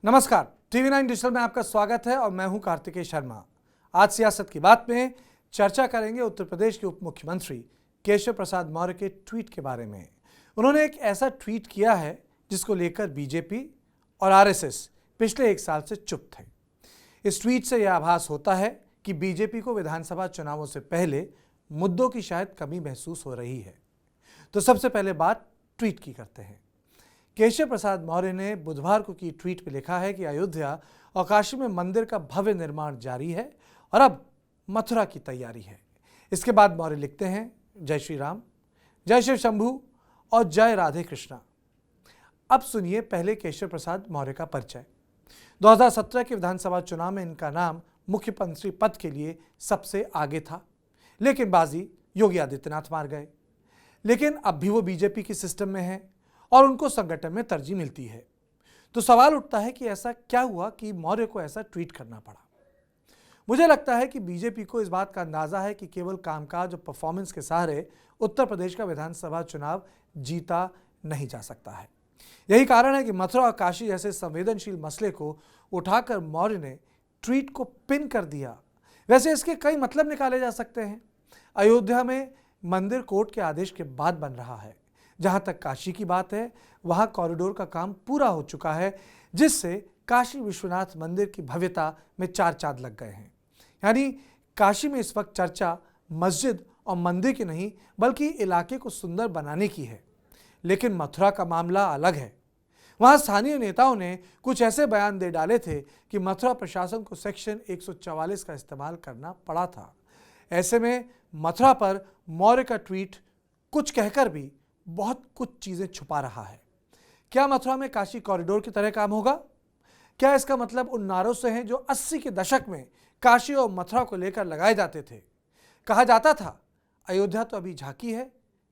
नमस्कार, TV9 digital में आपका स्वागत है और मैं हूं कार्तिकेय शर्मा। आज सियासत की बात में चर्चा करेंगे उत्तर प्रदेश के उप मुख्यमंत्री केशव प्रसाद मौर्य के ट्वीट के बारे में। उन्होंने एक ऐसा ट्वीट किया है जिसको लेकर बीजेपी और आरएसएस पिछले एक साल से चुप थे। इस ट्वीट से यह आभास होता है कि बीजेपी को विधानसभा चुनावों से पहले मुद्दों की शायद कमी महसूस हो रही है। तो सबसे पहले बात ट्वीट की करते हैं। केशव प्रसाद मौर्य ने बुधवार को की ट्वीट में लिखा है कि अयोध्या और काशी में मंदिर का भव्य निर्माण जारी है और अब मथुरा की तैयारी है। इसके बाद मौर्य लिखते हैं, जय श्री राम, जय शिव शंभू और जय राधे कृष्णा। अब सुनिए पहले केशव प्रसाद मौर्य का परिचय। 2017 के विधानसभा चुनाव में इनका नाम मुख्यमंत्री पद के लिए सबसे आगे था, लेकिन बाजी योगी आदित्यनाथ मार गए। लेकिन अब भी वो बीजेपी की सिस्टम में है और उनको संगठन में तरजीह मिलती है। तो सवाल उठता है कि ऐसा क्या हुआ कि मौर्य को ऐसा ट्वीट करना पड़ा। मुझे लगता है कि बीजेपी को इस बात का अंदाजा है कि केवल कामकाज और परफॉर्मेंस के सहारे उत्तर प्रदेश का विधानसभा चुनाव जीता नहीं जा सकता है। यही कारण है कि मथुरा और काशी जैसे संवेदनशील मसले को उठाकर मौर्य ने ट्वीट को पिन कर दिया। वैसे इसके कई मतलब निकाले जा सकते हैं। अयोध्या में मंदिर कोर्ट के आदेश के बाद बन रहा है। जहां तक काशी की बात है, वहां कॉरिडोर का काम पूरा हो चुका है, जिससे काशी विश्वनाथ मंदिर की भव्यता में चार चांद लग गए हैं। यानी काशी में इस वक्त चर्चा मस्जिद और मंदिर की नहीं बल्कि इलाके को सुंदर बनाने की है। लेकिन मथुरा का मामला अलग है। वहां स्थानीय नेताओं ने कुछ ऐसे बयान दे डाले थे कि मथुरा प्रशासन को सेक्शन 144 का इस्तेमाल करना पड़ा था। ऐसे में मथुरा पर मौर्य का ट्वीट कुछ कहकर भी बहुत कुछ चीजें छुपा रहा है। क्या मथुरा में काशी कॉरिडोर की तरह काम होगा? क्या इसका मतलब उन नारों से है जो 80 के दशक में काशी और मथुरा को लेकर लगाए जाते थे? कहा जाता था अयोध्या तो अभी झांकी है,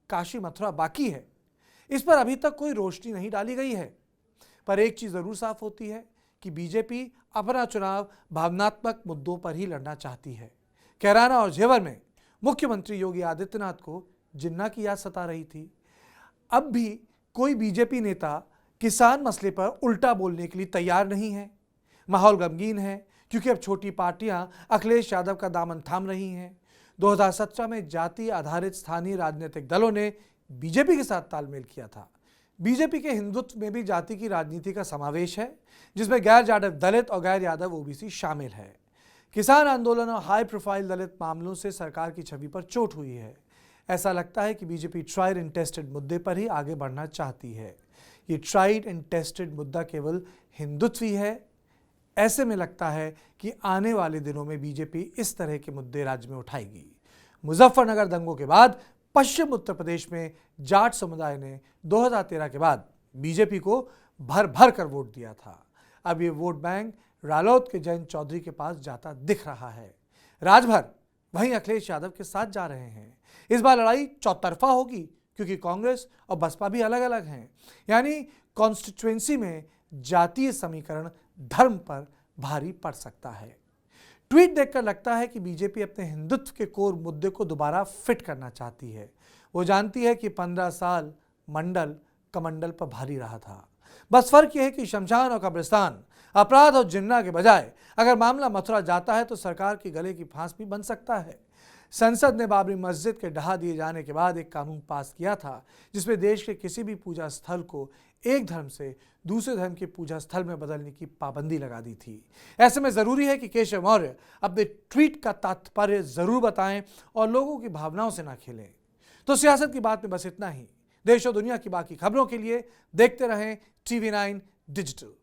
काशी मथुरा बाकी है। इस पर अभी तक कोई रोशनी नहीं डाली गई है। पर एक चीज जरूर साफ होती है कि बीजेपी अपना चुनाव भावनात्मक मुद्दों पर ही लड़ना चाहती है। कैराना और जेवर में मुख्यमंत्री योगी आदित्यनाथ को जिन्ना की याद सता रही थी। अब भी कोई बीजेपी नेता किसान मसले पर उल्टा बोलने के लिए तैयार नहीं है। माहौल गमगीन है क्योंकि अब छोटी पार्टियां अखिलेश यादव का दामन थाम रही हैं। 2017 में जाति आधारित स्थानीय राजनीतिक दलों ने बीजेपी के साथ तालमेल किया था। बीजेपी के हिंदुत्व में भी जाति की राजनीति का समावेश है, जिसमें गैर यादव दलित और गैर यादव ओबीसी शामिल है। किसान आंदोलन और हाई प्रोफाइल दलित मामलों से सरकार की छवि पर चोट हुई है। ऐसा लगता है कि बीजेपी ट्राइड एंड टेस्टेड मुद्दे पर ही आगे बढ़ना चाहती है। ये ट्राइड एंड टेस्टेड मुद्दा केवल हिंदुत्व ही है। ऐसे में लगता है कि आने वाले दिनों में बीजेपी इस तरह के मुद्दे राज्य में उठाएगी। मुजफ्फरनगर दंगों के बाद पश्चिम उत्तर प्रदेश में जाट समुदाय ने 2013 के बाद बीजेपी को भर भर कर वोट दिया था। अब ये वोट बैंक रालोद के जयंत चौधरी के पास जाता दिख रहा है। राजभर वहीं अखिलेश यादव के साथ जा रहे हैं। इस बार लड़ाई चौतरफा होगी क्योंकि कांग्रेस और बसपा भी अलग अलग हैं। यानी कॉन्स्टिट्यूएंसी में जातीय समीकरण धर्म पर भारी पड़ सकता है। ट्वीट देखकर लगता है कि बीजेपी अपने हिंदुत्व के कोर मुद्दे को दोबारा फिट करना चाहती है। वो जानती है कि 15 साल मंडल कमंडल पर भारी रहा था। बस फर्क यह है कि शमशान और कब्रिस्तान, अपराध और जिन्ना के बजाय अगर मामला मथुरा जाता है तो सरकार के गले की फांस भी बन सकता है। संसद ने बाबरी मस्जिद के ढहा दिए जाने के बाद एक कानून पास किया था जिसमें देश के किसी भी पूजा स्थल को एक धर्म से दूसरे धर्म के पूजा स्थल में बदलने की पाबंदी लगा दी थी। ऐसे में जरूरी है कि केशव मौर्य अपने ट्वीट का तात्पर्य जरूर बताएं और लोगों की भावनाओं से ना खेलें। तो सियासत की बात में बस इतना ही। देश और दुनिया की बाकी खबरों के लिए देखते रहें TV9 डिजिटल।